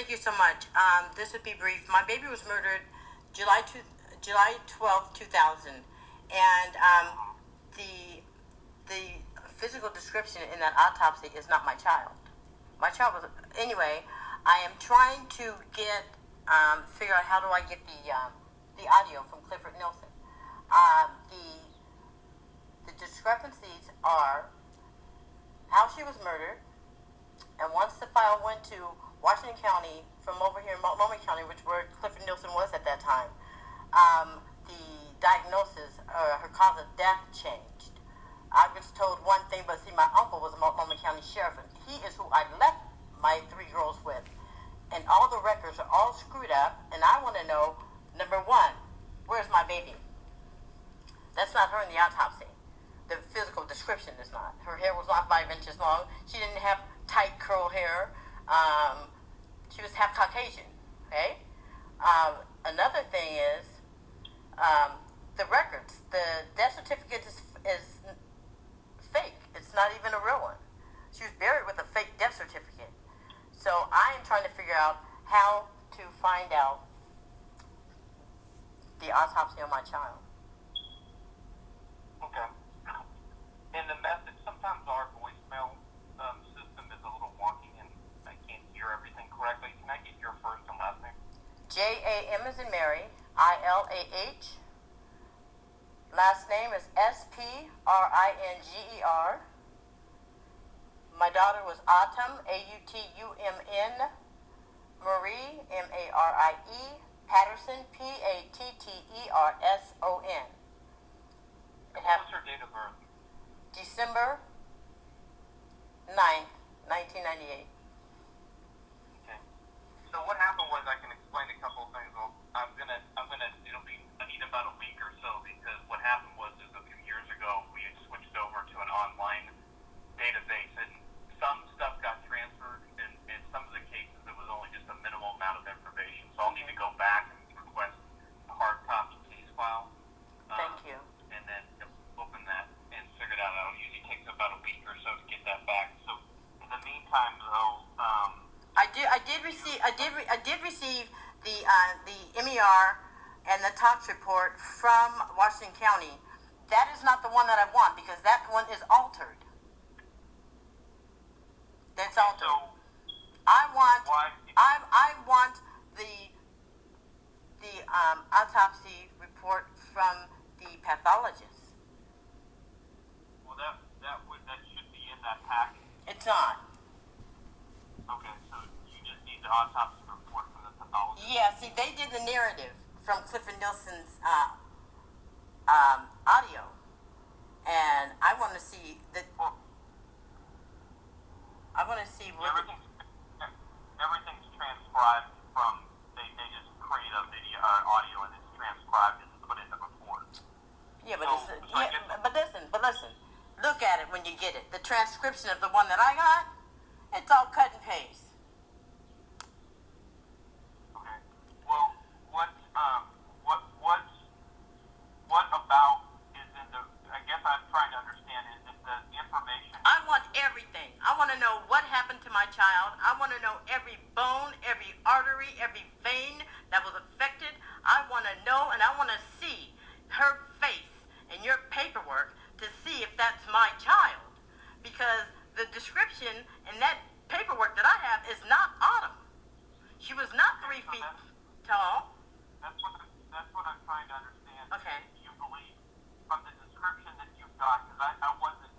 Thank you so much. This would be brief. My baby was murdered July 12th, 2000. And the physical description in that autopsy is not my child. My child was, anyway, I am trying to figure out how do I get the audio from Clifford Nelson. The discrepancies are how she was murdered, and once the file went to Washington County from over here in Multnomah County, which where Clifford Nelson was at that time, the diagnosis, her cause of death changed. I was told one thing, but see, my uncle was a Multnomah County sheriff, and he is who I left my 3 girls with. And all the records are all screwed up, and I want to know, number one, where's my baby? That's not her in the autopsy. The physical description is not. Her hair was not 5 inches long. She didn't have tight curl hair. She was half Caucasian, okay? Another thing is the records. The death certificate is fake. It's not even a real one. She was buried with a fake death certificate. So I am trying to figure out how to find out the autopsy on my child. Okay. In the message, sometimes our voicemail system is a little wonky and I can't hear everything correctly. Can I get your first and last name? J-A-M as in Mary, I-L-A-H. Last name is S-P-R-I-N-G-E-R. My daughter was Autumn, A-U-T-U-M-N. Marie, M-A-R-I-E. Patterson, P-A-T-T-E-R-S-O-N. What was her date of birth? December 9th, 1998. Okay. So what happened was, I can explain a couple of things. Well, I need about a week or so, because what happened was a few years ago, we had switched over to an online database, and some stuff got transferred, and in some of the cases, it was only just a minimal amount of information. So I'll need to go back and request a hard copy case file. Thank you. And then open that and figure it out. It usually takes about a week or so to get that back. So in the meantime, though, I did receive the MER and the tox report from Washington County. That is not the one that I want, because that one is altered. That's altered. So I want why? I want the autopsy report from the pathologist. Well, that should be in that package. It's not. Okay, so you just need the autopsy report from the pathologist. Yeah, see, they did the narrative from Clifford Nelson's audio, and I want to see the. I want to see what. Everything's transcribed from. They just create a video, audio, and it's transcribed and put in the report. Yeah, but So, but listen. Look at it when you get it. The transcription of the one that I got, it's all cut and paste. Okay. Well, what about is in the? I guess I'm trying to understand is the information. I want everything. I want to know what happened to my child. I want to know every bone, every artery, every vein that was affected. I want to know, and I want to see her face in your paperwork to see if that's my child. Because the description in that paperwork that I have is not Autumn. She was not 3 feet tall. That's what I'm trying to understand. Okay. Do you believe from the description that you've got? Because I wasn't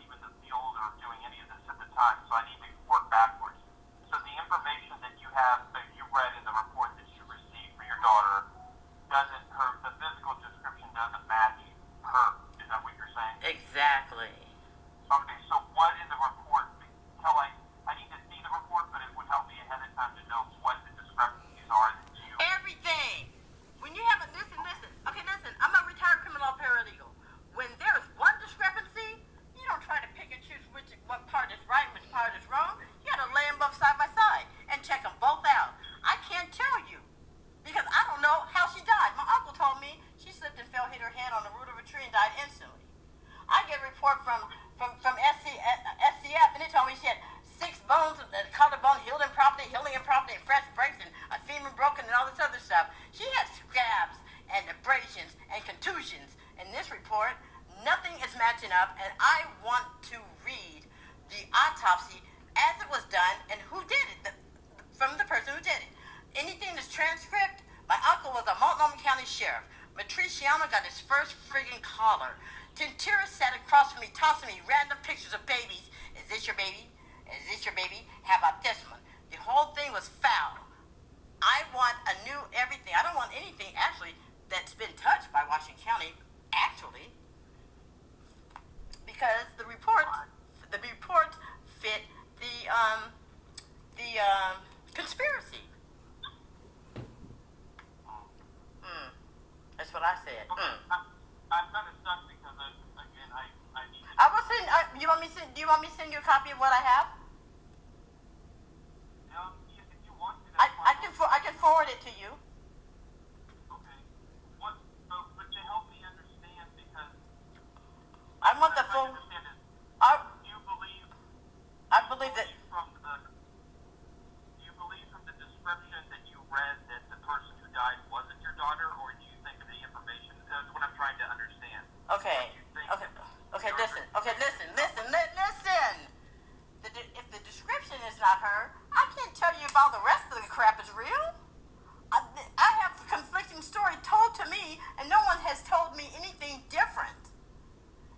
even in the field or doing any of this at the time, so I need to work backwards. So the information that you have, that you read in the report that you received for your daughter, the physical description doesn't match her. Is that what you're saying? Exactly. Okay, so what in the report? I need to see the report, but it would help me ahead of time to know what the discrepancies are that you. Everything. When you have a listen. Okay, listen. I'm a retired criminal paralegal. When there's one discrepancy, you don't try to pick and choose what part is right, which part is wrong. You got to lay them both side by side and check them both out. I can't tell you because I don't know how she died. My uncle all this other stuff. She had scabs and abrasions and contusions. In this report, nothing is matching up, and I want to read the autopsy as it was done and who did it, from the person who did it. Anything that's transcript, my uncle was a Multnomah County sheriff. Matriciano got his first friggin' collar. Tintira sat across from me, tossing me random pictures of babies. Is this your baby? Is this your baby? How about this one? The whole thing was foul. I want a new everything. I don't want anything, actually, that's been touched by Washington County, actually, because the report fit the conspiracy. That's what I said. Okay. I'm kind of stuck because I need to... I will send. Do you want me to send you a copy of what I have? If you want to. I can forward it to you. Okay. But to help me understand, because I want the full. you believe. I believe that. Do you believe from the description that you read that the person who died wasn't your daughter, or do you think the information? That's what I'm trying to understand. Okay. Listen. If the description is not her, I can't tell you if all the rest of the crap is real. I have a conflicting story told to me, and no one has told me anything different.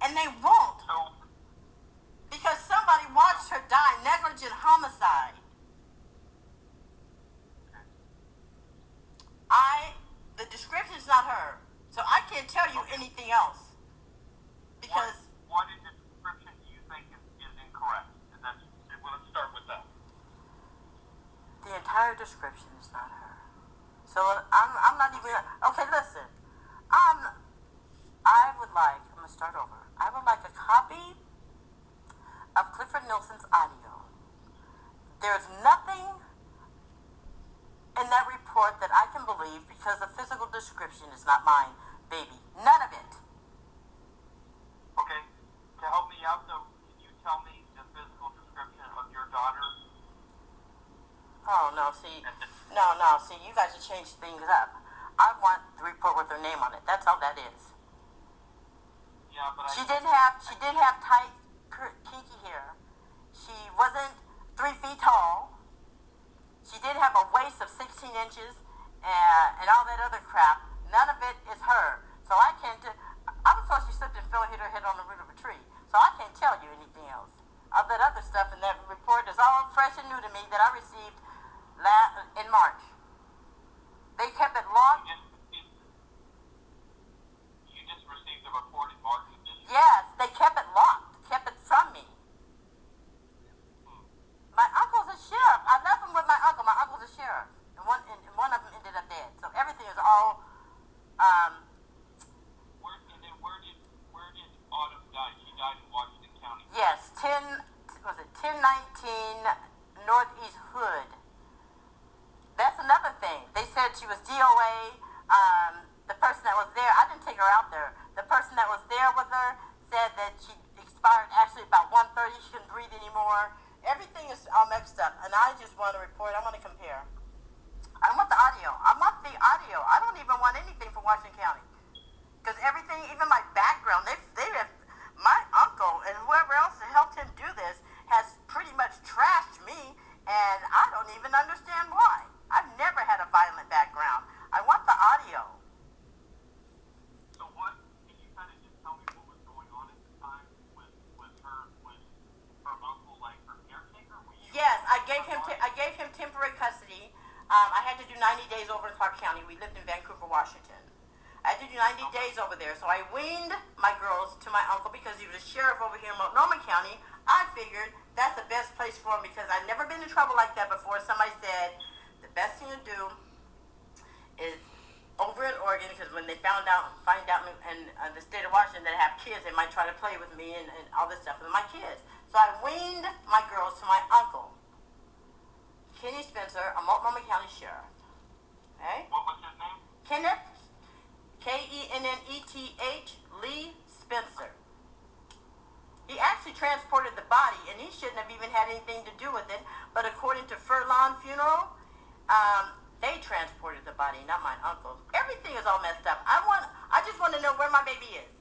And they won't. Because somebody watched her die, negligent homicide. The description's not her, so I can't tell you anything else. Because what in the description do you think is incorrect? Let's start with that. The entire description is not her. So I'm not even. Okay, listen. I'm gonna start over. I would like a copy of Clifford Nelson's audio. There's nothing in that report that I can believe because the physical description is not mine, baby. None of it. Okay. To help me out, though, can you tell me the physical description of your daughter? Oh, no, see, you guys have changed things up. I want the report with her name on it. That's all that is. Yeah, but she didn't have tight, kinky hair. She wasn't 3 feet tall. She did have a waist of 16 inches and all that other crap. None of it is her. So I can't. I was told she slipped and fell and hit her head on the root of a tree. So I can't tell you anything else. All that other stuff in that report is all fresh and new to me that I received in March. They kept it locked. You just received the report in March of this year? Yes, they kept it locked. Kept it from me. My uncle's a sheriff. I left him with my uncle. My uncle's a sheriff. And one of them ended up dead. So everything is all, Where did Autumn die? She died in Washington County. Yes, 1019 Northeast Hood. That's another thing. They said she was DOA. The person that was there, I didn't take her out there. The person that was there with her said that she expired actually about 1:30. She couldn't breathe anymore. Everything is all mixed up, and I just want to report. I want to compare. I want the audio. I don't even want anything from Washington County. Because everything, even my background, my uncle and whoever else that helped him do this has pretty much trashed me, and I don't even understand why. I've never had a violent background. I want the audio. So can you kind of just tell me what was going on at the time with her uncle, like her caretaker? Yes, I gave him temporary custody. I had to do 90 days over in Clark County. We lived in Vancouver, Washington. I had to do 90 days over there, so I weaned my girls to my uncle because he was a sheriff over here in Multnomah County. I figured that's the best place for him because I'd never been in trouble like that before. Somebody said the best thing to do is over in Oregon, because when they find out in the state of Washington that I have kids, they might try to play with me and all this stuff with my kids. So I weaned my girls to my uncle, Kenny Spencer, a Multnomah County sheriff. Okay? What was his name? Kenneth, Kenneth Lee Spencer. He actually transported the body, and he shouldn't have even had anything to do with it. But according to Furlong Funeral, they transported the body, not my uncle's. Everything is all messed up. I just want to know where my baby is.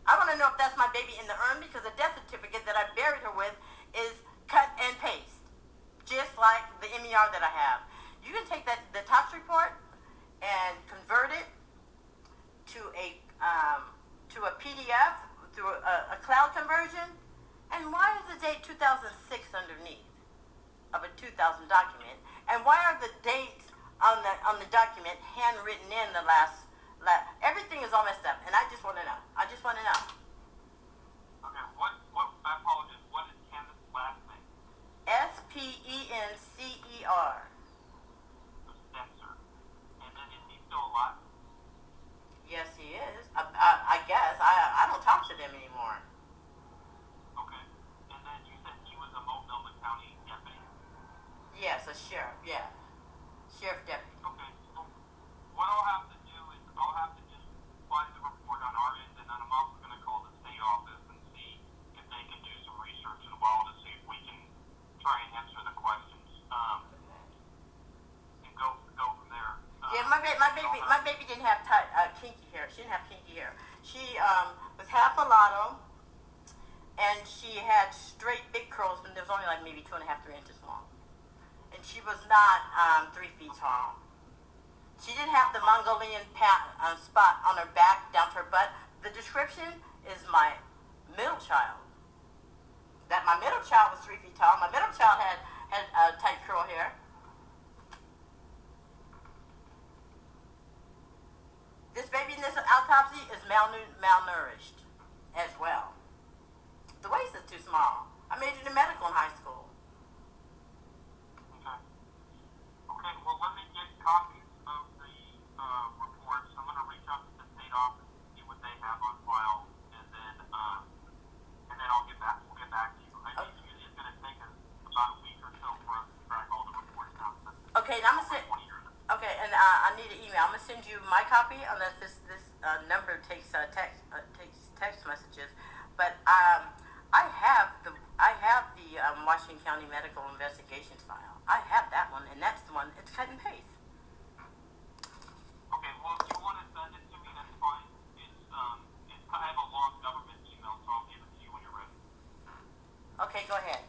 I want to know if that's my baby in the urn, because the death certificate that I buried her with is cut and paste, just like the MER that I have. You can take the TOPS report and convert it to a PDF through a cloud conversion. And why is the date 2006 underneath of a 2000 document? And why are the dates on the document handwritten in the last? Everything is all messed up, and I just want to know. I just want to know. Okay, what, I apologize, what is Kenneth's last name? Spencer. Spencer. And then is he still alive? Yes, he is. I guess. I don't talk to them anymore. Okay. And then you said he was a Multnomah County deputy? Yes, a sheriff, yeah. Sheriff deputy. Okay, so what I'll have to do is I'll have to just find the report on our end, and then I'm also going to call the state office and see if they can do some research as well to see if we can try and answer the questions, and go from there. Yeah, my baby didn't have kinky hair. She didn't have kinky hair. She was half mulatto, and she had straight big curls, and there was only like maybe 2.5, 3 inches long. And she was not 3 feet tall. She didn't have the Mongolian spot on her back down to her butt. The description is my middle child. That my middle child was 3 feet tall. My middle child had tight curl hair. This baby in this autopsy is malnourished as well. The waist is too small. I majored in medical in high school. Okay, well, let me get copies of the reports. I'm going to reach out to the state office and see what they have on file, and then I'll get back. We'll get back to you. I think usually it's going to take us about a week or so for us to track all the reports down. Okay, and I'm gonna send. Okay, and I need an email. I'm gonna send you my copy unless this number takes text messages. But I have the Washington County Medical Investigations file. I have that one, and that's the one. It's cut and paste. Okay, well, if you want to send it to me, that's fine. I have a long government email, so I'll give it to you when you're ready. Okay, go ahead.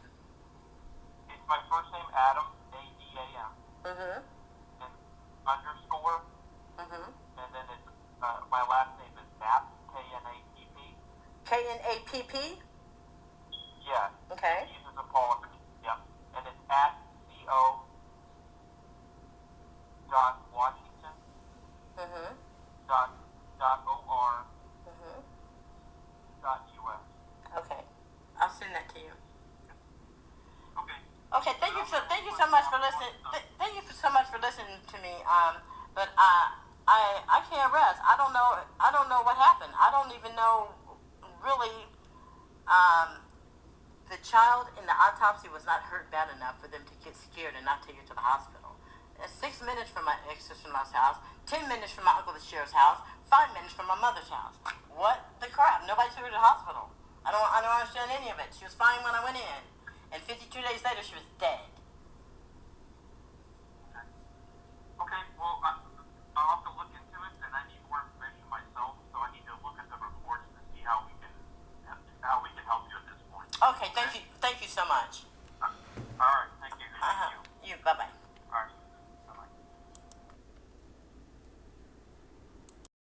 It's my first name, Adam, A-D-A-M. Mm-hmm. And underscore. Mm-hmm. And then it's, my last name is Knapp, K-N-A-P-P. K-N-A-P-P? Yeah. Okay. Jesus and Paul. Yep. And it's at co.washington. Mm-hmm. .or. Mm-hmm. .us. Okay. I'll send that to you. Okay. Okay, thank you so much for listening. Thank you so much for listening to me. But I can't rest. I don't know what happened. I don't even know really. The child in the autopsy was not hurt bad enough for them to get scared and not take her to the hospital. 6 minutes from my ex-sister-in-law's house, 10 minutes from my uncle the sheriff's house, 5 minutes from my mother's house. What the crap? Nobody took her to the hospital. I don't understand any of it. She was fine when I went in, and 52 days later she was dead. Okay, well, I'll have to look into it, and I need more information myself, so I need to look at the reports to see how we can help you at this point. Okay, thank you so much. All right, thank you. You, bye-bye.